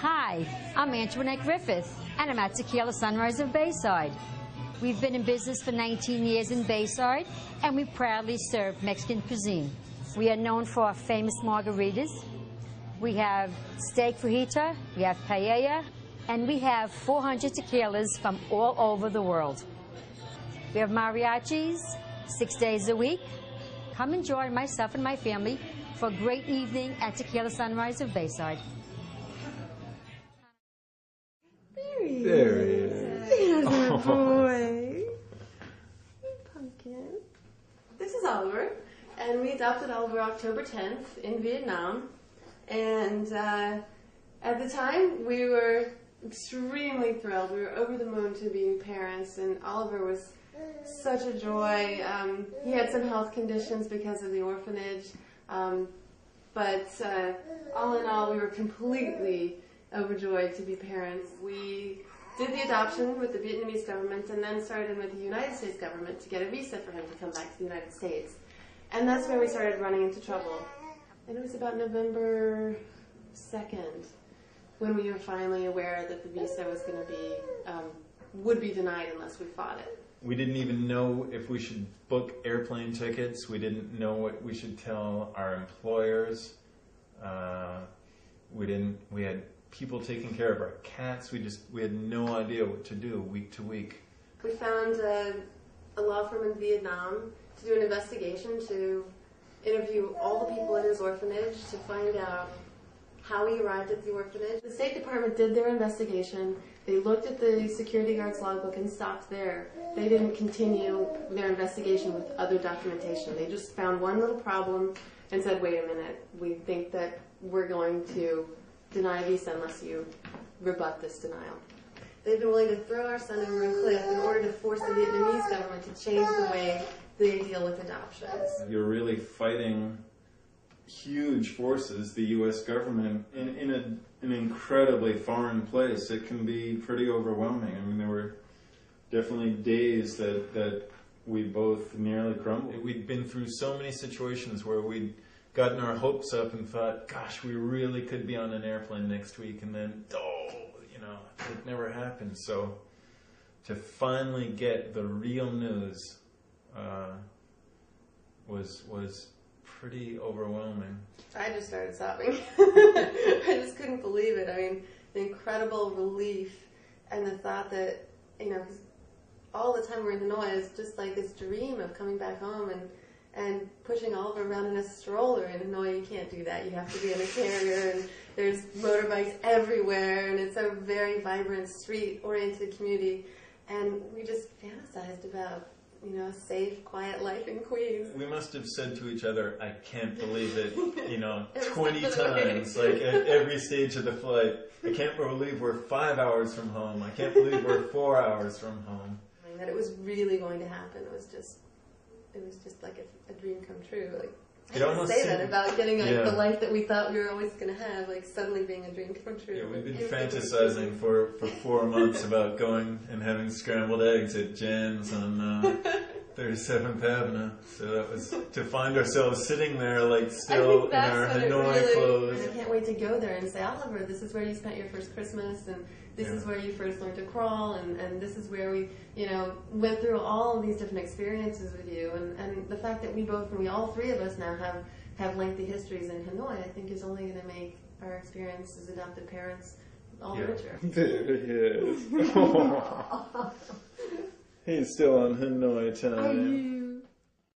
Hi, I'm Antoinette Griffith, and I'm at Tequila Sunrise of Bayside. We've been in business for 19 years in Bayside, and we proudly serve Mexican cuisine. We are known for our famous margaritas. We have steak fajita, we have paella, and we have 400 tequilas from all over the world. We have mariachis 6 days a week. Come and join myself and my family for a great evening at Tequila Sunrise of Bayside. There he is. There's our boy. Pumpkin. This is Oliver, and we adopted Oliver October 10th in Vietnam. And at the time, we were extremely thrilled. We were over the moon to be parents, and Oliver was such a joy. He had some health conditions because of the orphanage, but all in all, we were completely overjoyed to be parents. We did the adoption with the Vietnamese government and then started with the United States government to get a visa for him to come back to the United States. And that's where we started running into trouble. And it was about November 2nd when we were finally aware that the visa was going to be, would be denied unless we fought it. We didn't even know if we should book airplane tickets. We didn't know what we should tell our employers. We had people taking care of our cats. We had no idea what to do week to week. We found a law firm in Vietnam to do an investigation, to interview all the people in his orphanage to find out how he arrived at the orphanage. The State Department did their investigation. They looked at the security guard's logbook and stopped there. They didn't continue their investigation with other documentation. They just found one little problem and said, wait a minute, we think that we're going to deny a visa unless you rebut this denial. They've been willing to throw our son over a cliff in order to force the Vietnamese government to change the way they deal with adoptions. You're really fighting huge forces, the U.S. government, in an incredibly foreign place. It can be pretty overwhelming. I mean, there were definitely days that we both nearly crumbled. We'd been through so many situations where we'd gotten our hopes up and thought, gosh, we really could be on an airplane next week, and then, it never happened. So to finally get the real news was pretty overwhelming. I just started sobbing. I just couldn't believe it. I mean, the incredible relief and the thought that, cause all the time we're in Hanoi, it's just like this dream of coming back home and pushing Oliver around in a stroller. In Hanoi, you can't do that. You have to be in a carrier, and there's motorbikes everywhere, and it's a very vibrant, street-oriented community. And we just fantasized about a safe, quiet life in Queens. We must have said to each other, I can't believe it, 20 times, like at every stage of the flight. I can't believe we're 5 hours from home. I can't believe we're 4 hours from home. I mean, that it was really going to happen. It was just like a dream come true. Like, I didn't say that about getting the life that we thought we were always going to have, like suddenly being a dream come true. Yeah, we've been fantasizing for 4 months about going and having scrambled eggs at Jan's on 37th Avenue. So that was to find ourselves sitting there, like still in our Hanoi clothes. I can't wait to go there and say, Oliver, this is where you spent your first Christmas, and this is where you first learned to crawl, and this is where we, went through all of these different experiences with you. And the fact that we all three of us now have lengthy histories in Hanoi, I think is only going to make our experience as adopted parents all richer. There he is. He's still on Hanoi time.